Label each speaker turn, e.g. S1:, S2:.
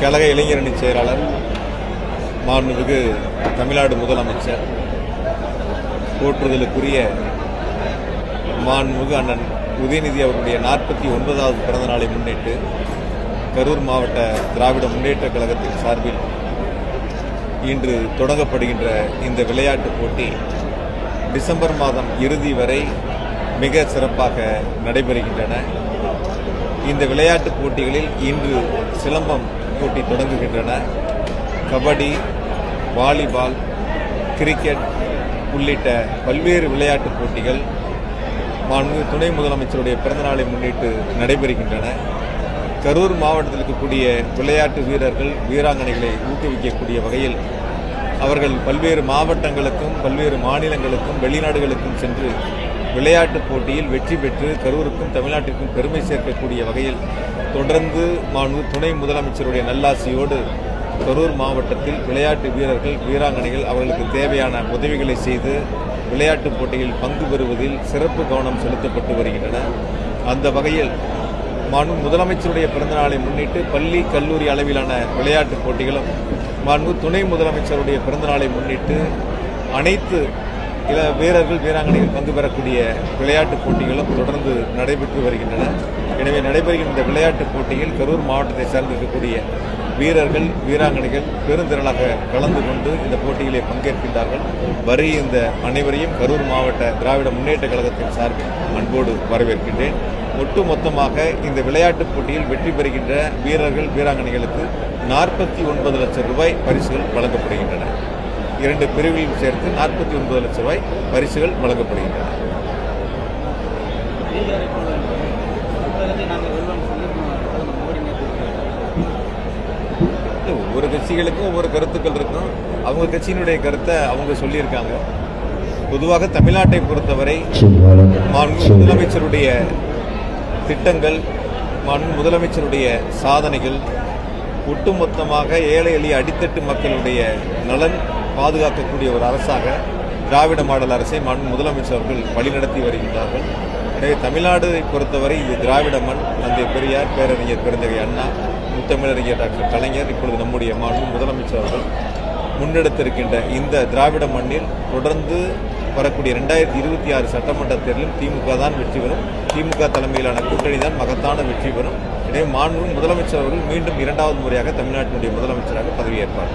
S1: கழக இளைஞரணி செயலாளர் மாண்புமிகு தமிழ்நாடு முதலமைச்சர் போற்றுதலுக்குரிய மாண்புமிகு அண்ணன் உதயநிதி அவருடைய 49வது பிறந்த நாளை முன்னிட்டு கரூர் மாவட்ட திராவிட முன்னேற்றக் கழகத்தின் சார்பில் இன்று தொடங்கப்படுகின்ற இந்த விளையாட்டுப் போட்டி டிசம்பர் மாதம் இறுதி வரை மிக சிறப்பாக நடைபெறுகின்றன. இந்த விளையாட்டுப் போட்டிகளில் இன்று சிலம்பம் போட்டி தொடங்குகின்றன. கபடி, வாலிபால், கிரிக்கெட் உள்ளிட்ட பல்வேறு விளையாட்டுப் போட்டிகள் மாண்புமிகு துணை முதலமைச்சருடைய பிறந்தநாளை முன்னிட்டு நடைபெறுகின்றன. கரூர் மாவட்டத்தில் இருக்கக்கூடிய விளையாட்டு வீரர்கள் வீராங்கனைகளை ஊக்குவிக்கக்கூடிய வகையில் அவர்கள் பல்வேறு மாவட்டங்களுக்கும் பல்வேறு மாநிலங்களுக்கும் வெளிநாடுகளுக்கும் சென்று விளையாட்டுப் போட்டியில் வெற்றி பெற்று கரூருக்கும் தமிழ்நாட்டிற்கும் பெருமை சேர்க்கக்கூடிய வகையில் தொடர்ந்து மாண்புமிகு துணை முதலமைச்சருடைய நல்லாசியோடு கரூர் மாவட்டத்தில் விளையாட்டு வீரர்கள் வீராங்கனைகள் அவர்களுக்கு தேவையான உதவிகளை செய்து விளையாட்டுப் போட்டியில் பங்கு பெறுவதில் சிறப்பு கவனம் செலுத்தப்பட்டு வருகின்றன. அந்த வகையில் மாண்புமிகு முதலமைச்சருடைய பிறந்தநாளை முன்னிட்டு பள்ளி கல்லூரி அளவிலான விளையாட்டுப் போட்டிகளும் மாண்புமிகு துணை முதலமைச்சருடைய பிறந்தநாளை முன்னிட்டு அனைத்து வீரர்கள் வீராங்கனைகள் பங்கு பெறக்கூடிய விளையாட்டுப் போட்டிகளும் தொடர்ந்து நடைபெற்று வருகின்றன. எனவே நடைபெறுகின்ற இந்த விளையாட்டுப் போட்டியில் கரூர் மாவட்டத்தை சார்ந்திருக்கக்கூடிய வீரர்கள் வீராங்கனைகள் பெருந்திரளாக கலந்து கொண்டு இந்த போட்டியிலே பங்கேற்கின்றார்கள். இந்த அனைவரையும் கரூர் மாவட்ட திராவிட முன்னேற்றக் கழகத்தின் சார்பில் அன்போடு வரவேற்கின்றேன். ஒட்டுமொத்தமாக இந்த விளையாட்டுப் போட்டியில் வெற்றி பெறுகின்ற வீரர்கள் வீராங்கனைகளுக்கு 49 லட்சம் ரூபாய் பரிசுகள் வழங்கப்படுகின்றன. 2 பிரிவுகளில் சேர்த்து 49 லட்சம் ரூபாய் பரிசுகள் வழங்கப்படுகின்றன. ஒவ்வொரு கட்சிகளுக்கும் ஒவ்வொரு கருத்துக்கள் இருக்கும். அவங்க கட்சியினுடைய கருத்தை அவங்க சொல்லியிருக்காங்க. பொதுவாக தமிழ்நாட்டை பொறுத்தவரை மாண்புமிகு முதலமைச்சருடைய திட்டங்கள், மாண்புமிகு முதலமைச்சருடைய சாதனைகள் ஒட்டுமொத்தமாக ஏழை எளிய அடித்தட்டு மக்களுடைய நலன் பாதுகாக்கக்கூடிய ஒரு அரசாக திராவிட மாடல் அரசை மாண்புமிகு முதலமைச்சர் அவர்கள் வழிநடத்தி வருகின்றார்கள். எனவே தமிழ்நாடு பொறுத்தவரை இது திராவிட மண். தந்தை பெரியார், பேரறிஞர் பெருந்தகை அண்ணா, முத்தமிழறிஞர் டாக்டர் கலைஞர், இப்பொழுது நம்முடைய மாண்புமிகு முதலமைச்சர் அவர்கள் முன்னெடுத்திருக்கின்ற இந்த திராவிட மண்ணில் தொடர்ந்து வரக்கூடிய 2026 சட்டமன்ற தேர்தலில் திமுக தான் வெற்றி பெறும். திமுக தலைமையிலான கூட்டணி தான் மகத்தான வெற்றி பெறும். எனவே மாண்புமிகு முதலமைச்சர் அவர்கள் மீண்டும் 2வது முறையாக தமிழ்நாட்டினுடைய முதலமைச்சராக பதவியேற்பார்.